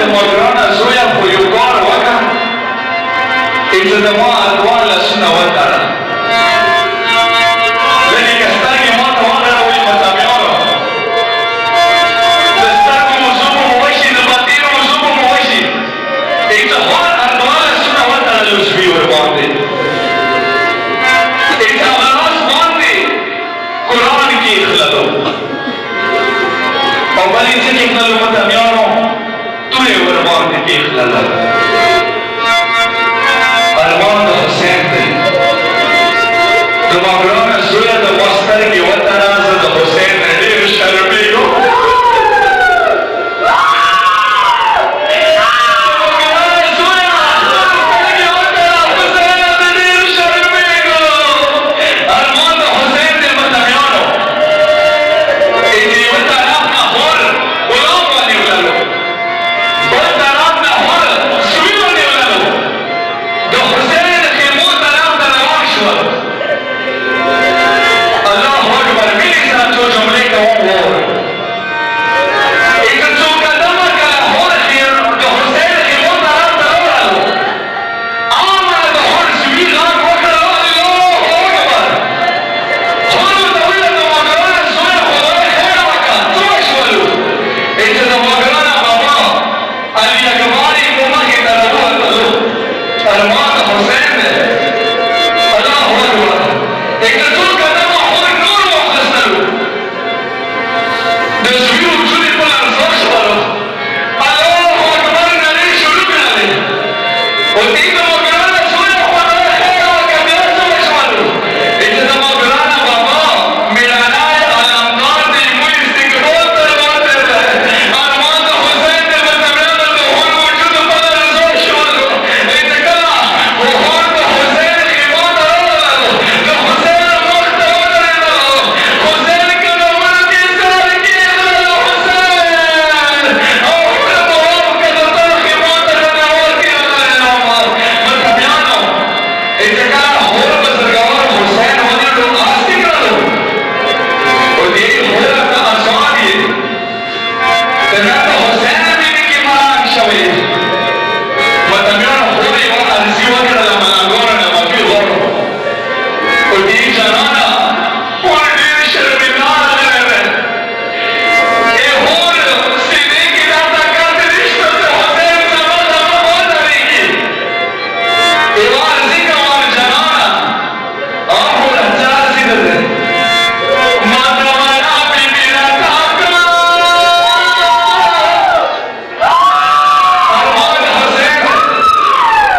المجرانة زويا ويقار وكا إذا دماء أدوار لسنة وترى لكن كستاقي ما توانا ويمتابعونه تستاقي مزوب موشي نباتين مزوب موشي إذا هون أدوار لسنة وترى لسبي ورباندي إذا أغلاس باندي قرآن کی اخلالو اور بلی سے کی اخلالو متابعونه توی ورباندی کی اخلالو Armand Hosente Dumagron Zuya the Master ki Watanas the Hossein Nadir Sharbigo Armand Hosente Matamiano Iti Watarapna Hor Ulama Nivlalo Watarapna Hor Suyo Nivlalo The Hussein Khimut Alam Dalawashwar Allahu Akbar Mili sa jo jumle ka wo Ek jo kadama ka hor khir The Hussein Khimut Alam Dalawalo Amar the hor Zwi Ghan Wakar Allahu Akbar Hor Dawila the Magrana Suya Khudai Khair Waka Tuashwalu Ek the Magrana Baba Ali Akbari Kuma ki Dalawa Talu Armand Hossein Allahu Akbar Ek Rasul kadama hor nur mukhtasaru The Zwiu Zuli Pulan Zoshwalu Allahu Akbar Nari Shuru Binale Utika Magrana Suya Khudai Khair Waka Biasa Washwalu Ek the Magrana Baba Milanae Alamdar Di Mui Istiqbal Tarwat Armand Hossein the Matamiana the whole wujud Pulan Zoshwalu Ek kala वो हर तो हुसैन खिमात आलो तो हुसैन मुक्त आलो हुसैन के नमन के सार के आलो हुसैन और प्रभु के तो खिमात आलो के आलो मतबियानो इतका होर बजरगार हुसैन होने लो आस्ती करो और ये होर का आसान है तना तो हुसैन बीवी की मां शवे मतबियानो होरे वा arziwa kana la malangona na mapigoro kujiisha nana kuadirisha binana lebe e holo sidi ki data karte rishta se Hussein samada mabada riki e warzika war janana aapul hachar sidade matawala bibira taaka Armand Hossein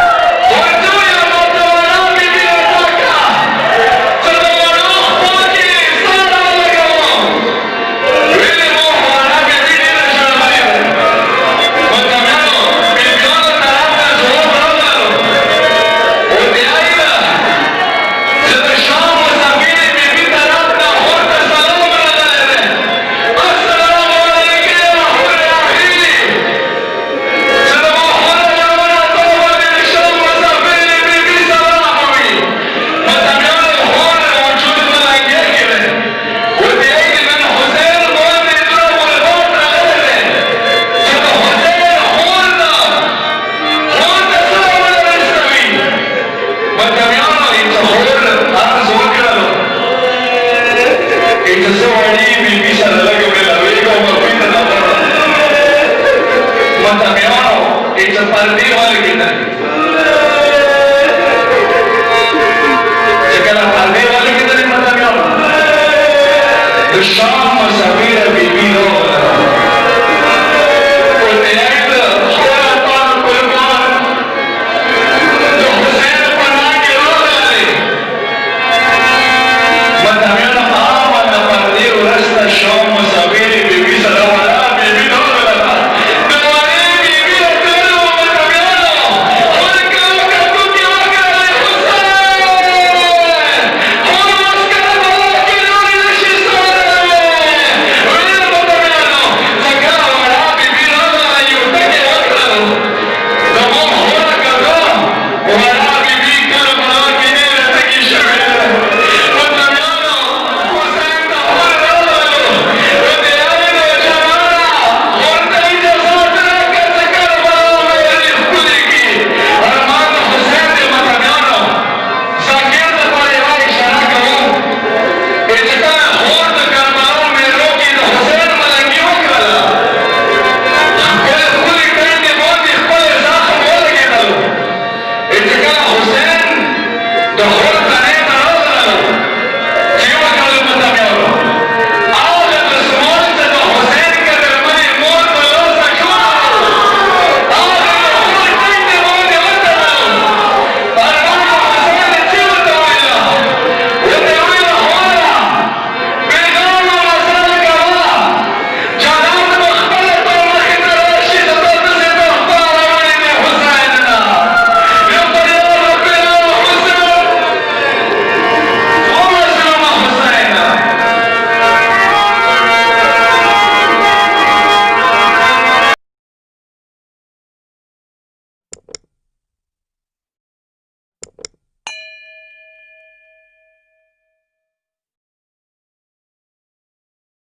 Sham Sabira Bibi